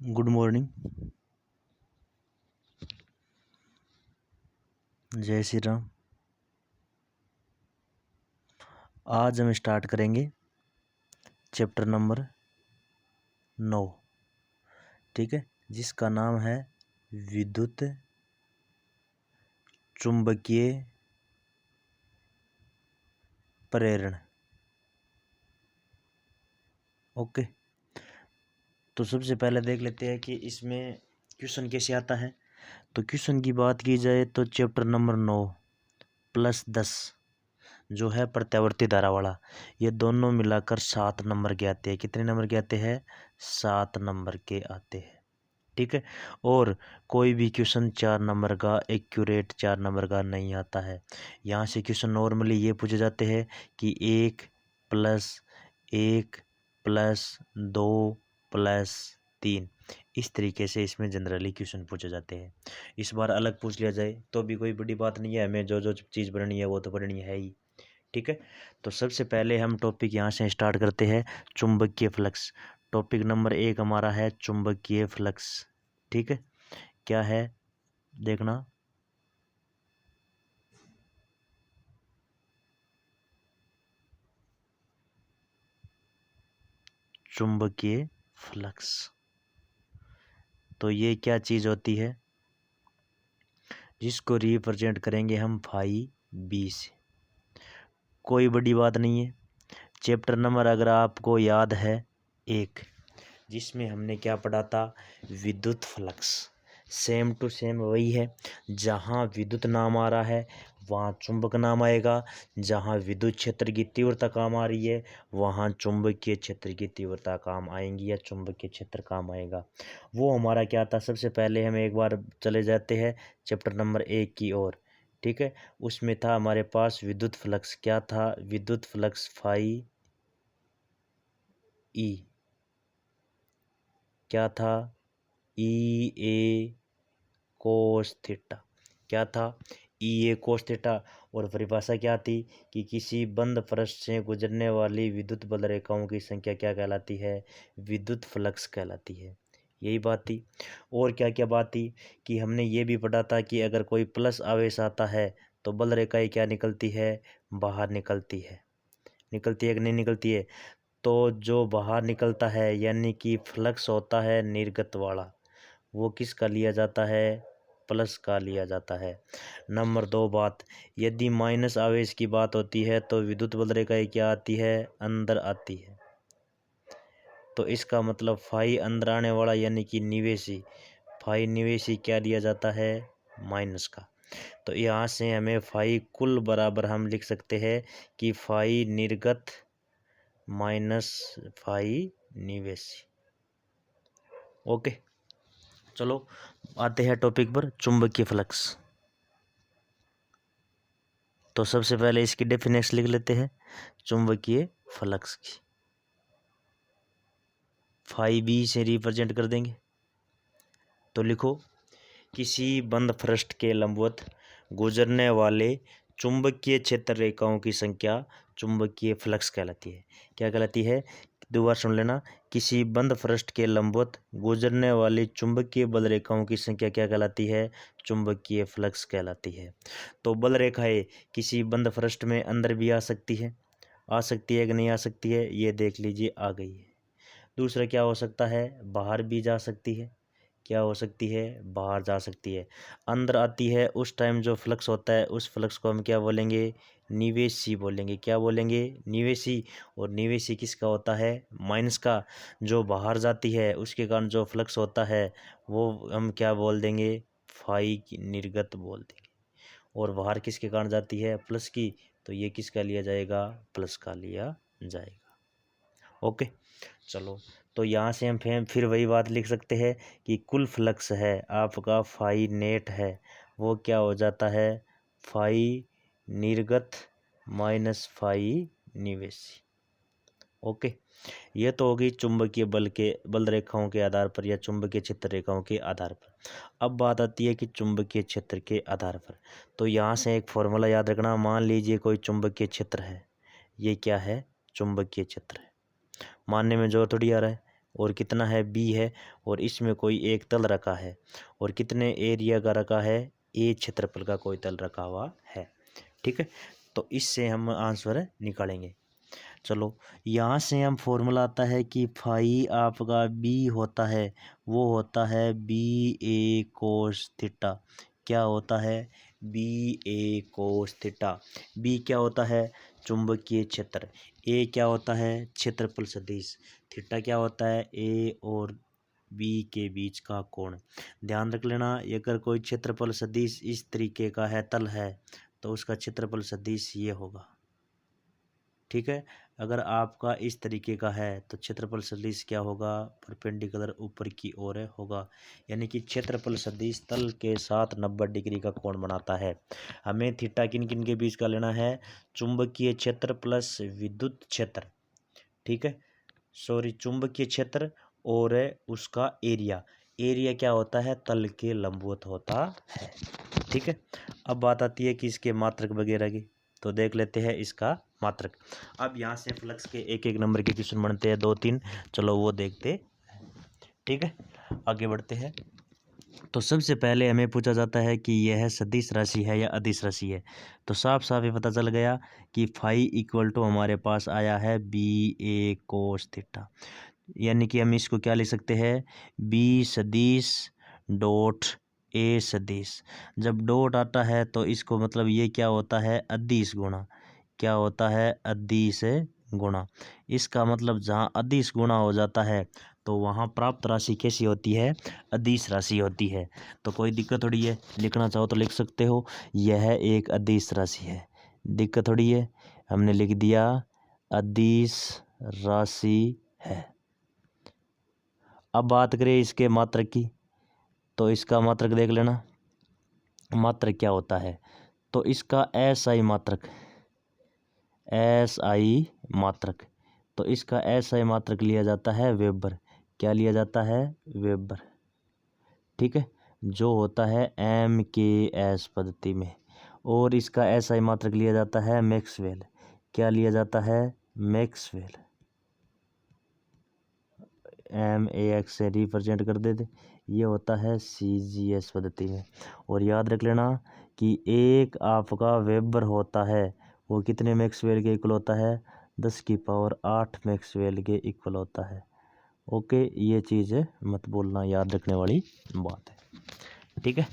Good morning. जय श्री राम। आज हम स्टार्ट करेंगे चैप्टर नंबर 9, ठीक है, जिसका नाम है विद्युत चुंबकीय प्रेरण। ओके, तो सबसे पहले देख लेते हैं कि इसमें क्वेश्चन कैसे आता है। तो क्वेश्चन की बात की जाए तो चैप्टर नंबर 9 प्लस 10 जो है प्रत्यावर्ती धारा वाला, ये दोनों मिलाकर 7 नंबर के आते हैं। कितने नंबर के आते हैं? 7 नंबर के आते हैं, ठीक है। और कोई भी क्वेश्चन 4 नंबर का, एक्यूरेट 4 नंबर का नहीं आता है। यहाँ से क्वेश्चन नॉर्मली ये पूछे जाते हैं कि 1 प्लस 1 प्लस 2 प्लस 3, इस तरीके से इसमें जनरली क्वेश्चन पूछे जाते हैं। इस बार अलग पूछ लिया जाए तो भी कोई बड़ी बात नहीं है, हमें जो जो चीज़ पढ़नी है वो तो पढ़नी है ही, ठीक है। तो सबसे पहले हम टॉपिक यहाँ से स्टार्ट करते हैं, चुंबकीय फ्लक्स। टॉपिक नंबर 1 हमारा है चुंबकीय फ्लक्स, ठीक है। क्या है देखना, चुंबकीय फ्लक्स। तो ये क्या चीज़ होती है, जिसको रिप्रेजेंट करेंगे हम फाई बी से। कोई बड़ी बात नहीं है। चैप्टर नंबर अगर आपको याद है 1, जिसमें हमने क्या पढ़ा था, विद्युत फ्लक्स। सेम टू सेम वही है। जहाँ विद्युत नाम आ रहा है वहाँ चुंबक नाम आएगा, जहाँ विद्युत क्षेत्र की तीव्रता काम आ रही है वहाँ चुंबकीय क्षेत्र की तीव्रता काम आएंगी या चुंबकीय क्षेत्र काम आएगा। वो हमारा क्या था, सबसे पहले हम एक बार चले जाते हैं चैप्टर नंबर 1 की ओर, ठीक है। उसमें था हमारे पास विद्युत फ्लक्स। क्या था? विद्युत फ्लक्स फाई ई। क्या था? E A cos theta. क्या था? E A cos theta. और परिभाषा क्या थी कि किसी बंद पृष्ठ से गुजरने वाली विद्युत बल रेखाओं की संख्या क्या कहलाती है? विद्युत फ्लक्स कहलाती है। यही बात थी। और क्या क्या बात थी कि हमने ये भी पढ़ा था कि अगर कोई प्लस आवेश आता है तो बल रेखाएं क्या निकलती है? बाहर निकलती है। निकलती है कि नहीं निकलती है? तो जो बाहर निकलता है यानी कि फ्लक्स होता है निर्गत वाला, वो किसका लिया जाता है? प्लस का लिया जाता है। नंबर 2 बात, यदि माइनस आवेश की बात होती है तो विद्युत बल रेखाएं क्या आती है? अंदर आती है। तो इसका मतलब फाई अंदर आने वाला यानी कि निवेशी, फाई निवेशी क्या लिया जाता है? माइनस का। तो यहाँ से हमें फाई कुल बराबर हम लिख सकते हैं कि फाई निर्गत माइनस फाई निवेशी। ओके, चलो आते हैं टॉपिक पर, चुंबकीय फ्लक्स। तो सबसे पहले इसकी डेफिनेशन लिख लेते हैं चुंबकीय फ्लक्स की। फाई बी से रिप्रेजेंट कर देंगे। तो लिखो, किसी बंद पृष्ठ के लंबवत गुजरने वाले चुंबकीय क्षेत्र रेखाओं की संख्या चुंबकीय फ्लक्स कहलाती है। क्या कहलाती है? दोबारा सुन लेना, किसी बंद पृष्ठ के लंबवत गुजरने वाली चुंबकीय बल रेखाओं की संख्या क्या कहलाती है? चुंबकीय फ्लक्स कहलाती है। तो बल रेखाएं किसी बंद पृष्ठ में अंदर भी आ सकती है कि नहीं आ सकती है, ये देख लीजिए आ गई है। दूसरा क्या हो सकता है? बाहर भी जा सकती है। क्या हो सकती है? बाहर जा सकती है। अंदर आती है उस टाइम जो फ्लक्स होता है उस फ्लक्स को हम क्या बोलेंगे? निवेशी बोलेंगे। क्या बोलेंगे? निवेशी। और निवेशी किसका होता है? माइनस का। जो बाहर जाती है उसके कारण जो फ्लक्स होता है वो हम क्या बोल देंगे? फाई की निर्गत बोल देंगे। और बाहर किसके कारण जाती है? प्लस की। तो ये किसका लिया जाएगा? प्लस का लिया जाएगा। ओके, चलो। तो यहाँ से हम फिर वही बात लिख सकते हैं कि कुल फ्लक्स है आपका फाई नेट है, वो क्या हो जाता है? फाई निर्गत माइनस फाई निवेशी। ओके, ये तो होगी चुंबकीय बल रेखाओं के आधार पर या चुंबकीय क्षेत्र रेखाओं के आधार पर। अब बात आती है कि चुंबकीय क्षेत्र के आधार पर। तो यहाँ से एक फॉर्मूला याद रखना। मान लीजिए कोई चुंबकीय क्षेत्र है, ये क्या है? चुंबकीय क्षेत्र है। मानने में जोर थोड़ी आ रहा है। और कितना है बी है, और इसमें कोई एक तल रखा है, और कितने एरिया का रखा है, ए क्षेत्रफल का कोई तल रखा हुआ है। ठीक है, तो इससे हम आंसर निकालेंगे। चलो, यहाँ से हम फॉर्मूला आता है कि फाई आपका बी होता है, वो होता है बी ए कोस थीटा। क्या होता है, बी ए कोस थीटा। बी क्या होता है, चुंबकीय क्षेत्र। ए क्या होता है, क्षेत्रफल सदिश। थीटा क्या होता है, ए और बी के बीच का कोण। ध्यान रख लेना, अगर कोई क्षेत्रफल सदिश इस तरीके का है, तल है, तो उसका क्षेत्रफल सदिश ये होगा। ठीक है, अगर आपका इस तरीके का है तो क्षेत्रफल सदिश क्या होगा, परपेंडिकुलर ऊपर की ओर होगा। यानी कि क्षेत्रफल सदिश तल के साथ 90 डिग्री का कोण बनाता है। हमें थीटा किन किन के बीच का लेना है, चुंबकीय क्षेत्र प्लस विद्युत क्षेत्र। ठीक है, सॉरी, चुंबकीय क्षेत्र और उसका एरिया। एरिया क्या होता है, तल के लंबवत होता है। ठीक है, अब बात आती है कि इसके मात्रक वगैरह की, तो देख लेते हैं इसका मात्रक। अब यहाँ से फ्लक्स के एक एक नंबर के क्वेश्चन बनते हैं, 2-3, चलो वो देखते हैं। ठीक है, आगे बढ़ते हैं। तो सबसे पहले हमें पूछा जाता है कि यह सदिश राशि है या अदिश राशि है। तो साफ साफ ये पता चल गया कि फाई इक्वल टू हमारे पास आया है बी ए कोस थीटा। यानी कि हम इसको क्या लिख सकते हैं, बी सदिश डॉट ए सदिश। जब डॉट आता है तो इसको मतलब ये क्या होता है, अदिश गुणा। क्या होता है, अदिश गुणा। इसका मतलब जहाँ अदिश गुणा हो जाता है तो वहाँ प्राप्त राशि कैसी होती है, अदिश राशि होती है। तो कोई दिक्कत थोड़ी है, लिखना चाहो तो लिख सकते हो, यह एक अदिश राशि है। दिक्कत थोड़ी है, हमने लिख दिया अदिश राशि है। अब बात करें इसके मात्रक की, तो इसका मात्रक देख लेना, मात्रक क्या होता है। तो इसका एस आई मात्रक, एस आई मात्रक, तो इसका एस आई मात्रक लिया जाता है वेबर। क्या लिया जाता है, वेबर। ठीक है, जो होता है एम के एस पद्धति में। और इसका एस आई मात्रक लिया जाता है मैक्सवेल। क्या लिया जाता है, मैक्सवेल। एम ए एक्स से रिप्रेजेंट कर देते, ये होता है सी जी एस पद्धति में। और याद रख लेना कि एक आपका वेबर होता है वो कितने मैक्सवेल के इक्वल होता है, 10 की पावर 8 मैक्सवेल के इक्वल होता है। ओके, ये चीज़ मत भूलना, याद रखने वाली बात है। ठीक है,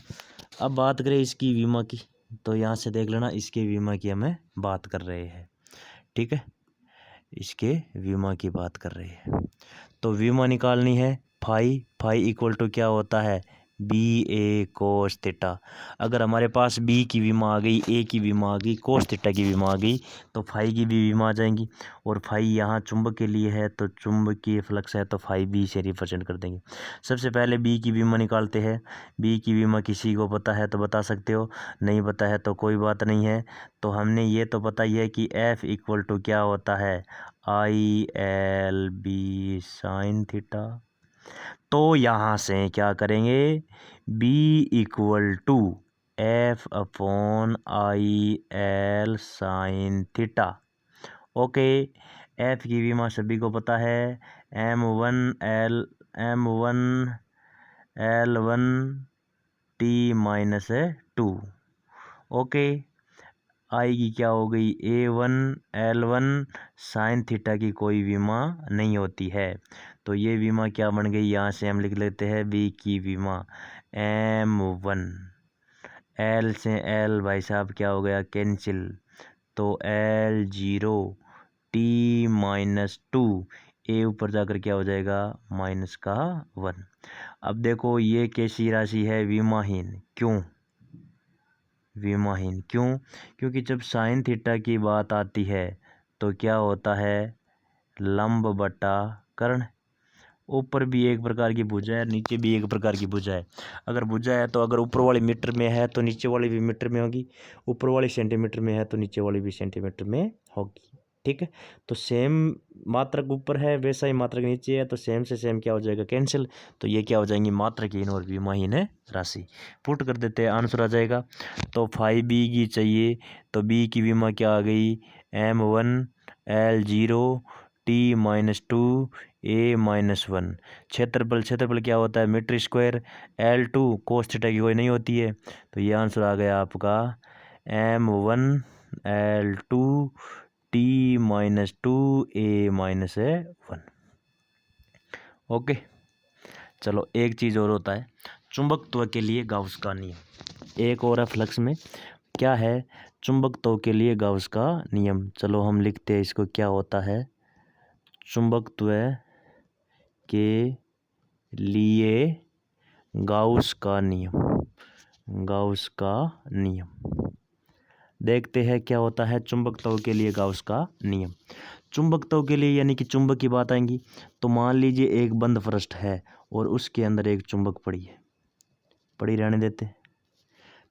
अब बात करें इसकी विमा की, तो यहाँ से देख लेना इसके विमा की हमें बात कर रहे हैं। ठीक है, इसके विमा की बात कर रहे हैं, तो विमा निकालनी है। फाई इक्वल टू क्या होता है, बी ए कोस थीटा। अगर हमारे पास बी की विमा आ गई, ए की विमा आ गई, कोस थीटा की विमा आ गई, तो फाई की भी विमा आ जाएंगी। और फाई यहाँ चुंबक के लिए है, तो चुंबकीय फ्लक्स है, तो फाई बी से रिप्रेजेंट कर देंगे। सबसे पहले बी की विमा निकालते हैं। बी की विमा किसी को पता है तो बता सकते हो, नहीं पता है तो कोई बात नहीं है। तो हमने ये तो पता ही है कि एफ इक्वल टू क्या होता है, I L B sine theta. तो यहाँ से क्या करेंगे, B equal to F upon I L sine theta. Okay, F की विमा सभी को पता है, M1 T माइनस 2। ओके, आई की क्या हो गई, A1L1 साइन थीटा की कोई विमा नहीं होती है। तो ये विमा क्या बन गई, यहाँ से हम लिख लेते हैं बी की विमा M1। L से L भाई साहब क्या हो गया, कैंसिल, तो L0 T माइनस 2, ए ऊपर जाकर क्या हो जाएगा, माइनस का 1। अब देखो ये कैसी राशि है, विमाहीन। क्यों विमाहीन, क्यों, क्योंकि जब साइन थीटा की बात आती है तो क्या होता है, लंब बटा कर्ण। ऊपर भी एक प्रकार की भुजा है, नीचे भी एक प्रकार की भुजा है। अगर भुजा है तो अगर ऊपर वाली मीटर में है तो नीचे वाली भी मीटर में होगी, ऊपर वाली सेंटीमीटर में है तो नीचे वाली भी सेंटीमीटर में होगी। ठीक है, तो सेम मात्रक ऊपर है वैसा ही मात्रक नीचे है, तो सेम से सेम क्या हो जाएगा, कैंसिल। तो ये क्या हो जाएंगी, मात्रकहीन और विमाहीन राशि। पुट कर देते हैं, आंसर आ जाएगा। तो फाइव बी की चाहिए, तो बी की विमा क्या आ गई, M1L0 T माइनस 2 A-1। क्षेत्रफल क्या होता है metre square. L2 cos theta की कोई नहीं होती है, तो ये आंसर आ गया आपका M1 L2 T-2 A-1। Okay, चलो एक चीज़ और होता है चुंबकत्व के लिए गाउस का नियम। एक और है फ्लक्स में, क्या है चुंबकत्व के लिए गाउस का नियम। चलो हम लिखते हैं इसको, क्या होता है चुंबकत्व के लिए गाउस का नियम। गाउस का नियम देखते हैं क्या होता है चुंबकत्व के लिए गाउस का नियम। चुंबकत्व के लिए यानी कि चुंबक की बात आएंगी तो मान लीजिए एक बंद पृष्ठ है और उसके अंदर एक चुंबक पड़ी रहने देते,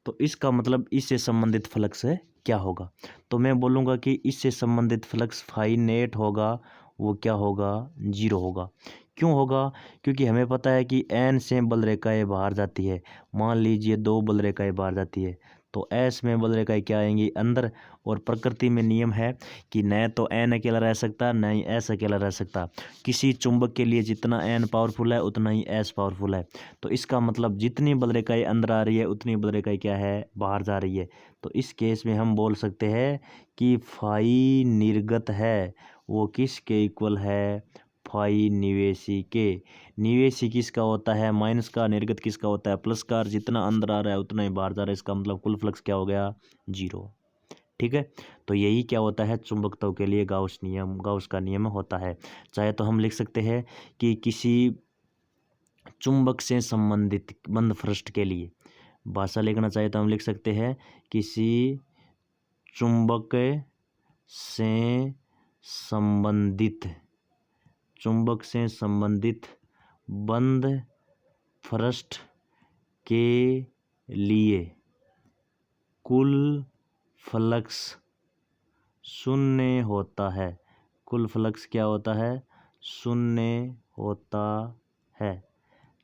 तो इसका मतलब इससे संबंधित फ्लक्स है क्या होगा। तो मैं बोलूँगा कि इससे संबंधित फ्लक्स फाई नेट होगा, वो क्या होगा 0 होगा। क्यों होगा, क्योंकि हमें पता है कि एन से बल रेखाएँ बाहर जाती है। मान लीजिए 2 बल रेखाएँ बाहर जाती है तो एस में बल रेखाएँ क्या आएंगी अंदर, और प्रकृति में नियम है कि न तो एन अकेला रह सकता न ही एस अकेला रह सकता। किसी चुंबक के लिए जितना एन पावरफुल है उतना ही एस पावरफुल है। तो इसका मतलब जितनी बल रेखाएँ अंदर आ रही है उतनी बल रेखाएँ क्या है बाहर जा रही है। तो इस केस में हम बोल सकते हैं कि फाई निर्गत है वो किसके इक्वल है, फाई निवेशी के। निवेशी किसका होता है माइनस का, निर्गत किसका होता है प्लस का। जितना अंदर आ रहा है उतना ही बाहर जा रहा है, इसका मतलब कुल फ्लक्स क्या हो गया 0। ठीक है, तो यही क्या होता है चुंबकत्व के लिए गाउस नियम, गाउस का नियम होता है। चाहे तो हम लिख सकते हैं कि किसी चुंबक से संबंधित बंद पृष्ठ के लिए भाषा लिखना चाहे तो हम लिख सकते हैं किसी चुंबक से संबंधित बंद पृष्ठ के लिए कुल फ्लक्स शून्य होता है। कुल फ्लक्स क्या होता है शून्य होता है।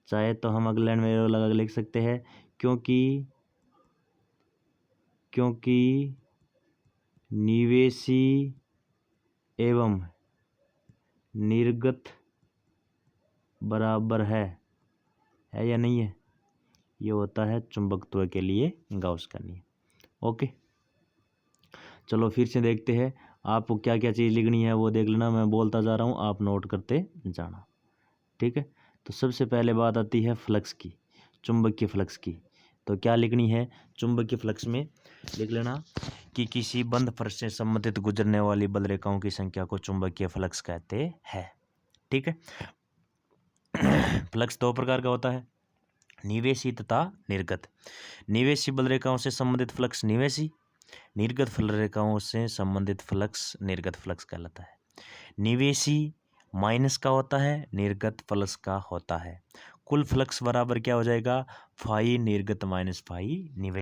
चाहे तो हम अगले लाइन में लगा लिख सकते हैं क्योंकि निवेशी एवं निर्गत बराबर है या नहीं है। ये होता है चुंबकत्व के लिए गाउस का नियम। ओके, चलो फिर से देखते हैं। आपको क्या क्या चीज़ लिखनी है वो देख लेना, मैं बोलता जा रहा हूँ आप नोट करते जाना। ठीक है, तो सबसे पहले बात आती है फ्लक्स की, चुंबकीय फ्लक्स की। तो क्या लिखनी है चुंबकीय फ्लक्स में, लिख लेना कि किसी बंद पृष्ठ से संबंधित गुजरने वाली बल रेखाओं की संख्या को चुंबकीय फ्लक्स कहते हैं। ठीक है, फ्लक्स 2 प्रकार का होता है, निवेशी तथा निर्गत। निवेशी बल रेखाओं से संबंधित फ्लक्स निवेशी, निर्गत बल रेखाओं से संबंधित फ्लक्स निर्गत फ्लक्स कहलाता है। निवेशी माइनस का होता है, निर्गत प्लस का होता है। कुल फ्लक्स बराबर क्या हो जाएगा फाई निर्गत माइनस फाई निवेशी।